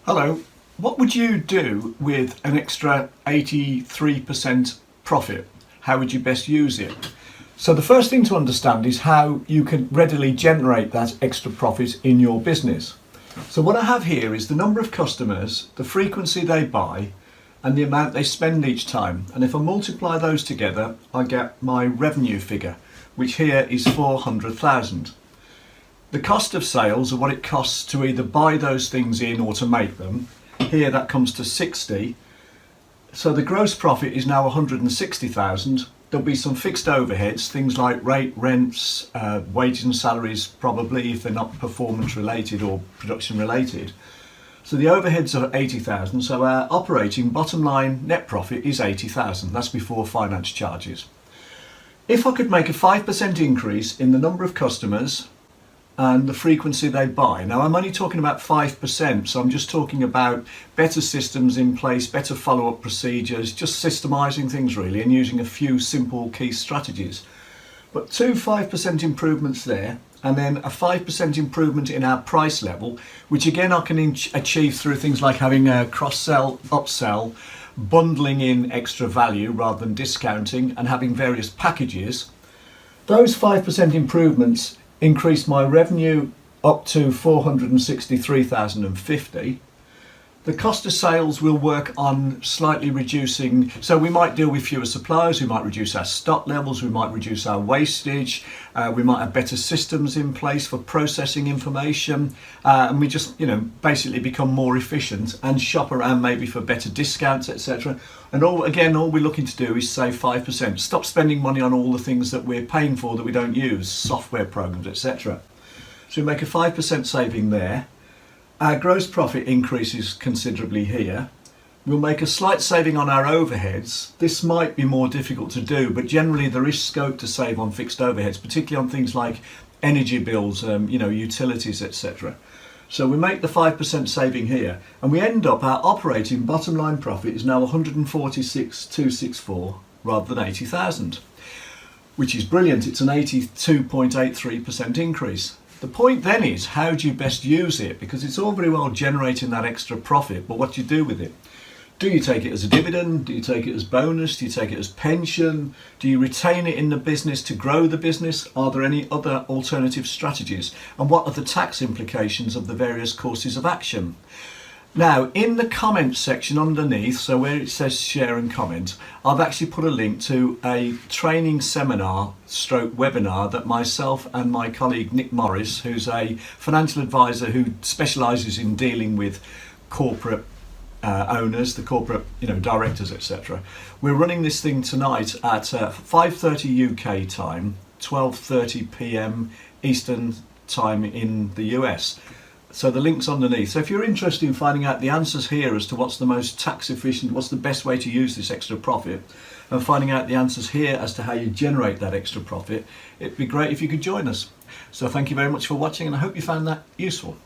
Hello, what would you do with an extra 83% profit? How would you best use it? So the first thing to understand is how you can readily generate that extra profit in your business. So what I have here is the number of customers, the frequency they buy, and the amount they spend each time. And if I multiply those together, I get my revenue figure, which here is 400,000. The cost of sales, or what it costs to either buy those things in or to make them, here that comes to 60. So the gross profit is now 160,000. There'll be some fixed overheads, things like rate, rents, wages and salaries probably, if they're not performance related or production related. So the overheads are 80,000, so our operating bottom line net profit is 80,000. That's before finance charges. If I could make a 5% increase in the number of customers and the frequency they buy. Now I'm only talking about 5%, so I'm just talking about better systems in place, better follow-up procedures, just systemizing things really and using a few simple key strategies. But 5% improvements there, and then a 5% improvement in our price level, which again I can achieve through things like having a cross-sell, upsell, bundling in extra value rather than discounting, and having various packages. Those 5% improvements increased my revenue up to 463,050. The cost of sales will work on slightly reducing, so we might deal with fewer suppliers, we might reduce our stock levels, we might reduce our wastage, we might have better systems in place for processing information, and we just, basically become more efficient and shop around maybe for better discounts, etc. And all we're looking to do is save 5%. Stop spending money on all the things that we're paying for that we don't use, software programs, etc. So we make a 5% saving there. Our gross profit increases considerably here. We'll make a slight saving on our overheads. This might be more difficult to do, but generally there is scope to save on fixed overheads, particularly on things like energy bills, utilities, etc. So we make the 5% saving here, and we end up, our operating bottom line profit is now 146,264 rather than 80,000, which is brilliant. It's an 82.83% increase. The point then is, how do you best use it? Because it's all very well generating that extra profit, but what do you do with it? Do you take it as a dividend? Do you take it as bonus? Do you take it as pension? Do you retain it in the business to grow the business? Are there any other alternative strategies? And what are the tax implications of the various courses of action? Now, in the comments section underneath, so where it says share and comment, I've actually put a link to a training seminar stroke webinar that myself and my colleague Nick Morris, who's a financial advisor who specialises in dealing with corporate owners, the corporate directors, etc. We're running this thing tonight at 5:30 UK time, 12:30 PM Eastern time in the US. So the link's underneath. So if you're interested in finding out the answers here as to what's the most tax efficient, what's the best way to use this extra profit, and finding out the answers here as to how you generate that extra profit, it'd be great if you could join us. So thank you very much for watching, and I hope you found that useful.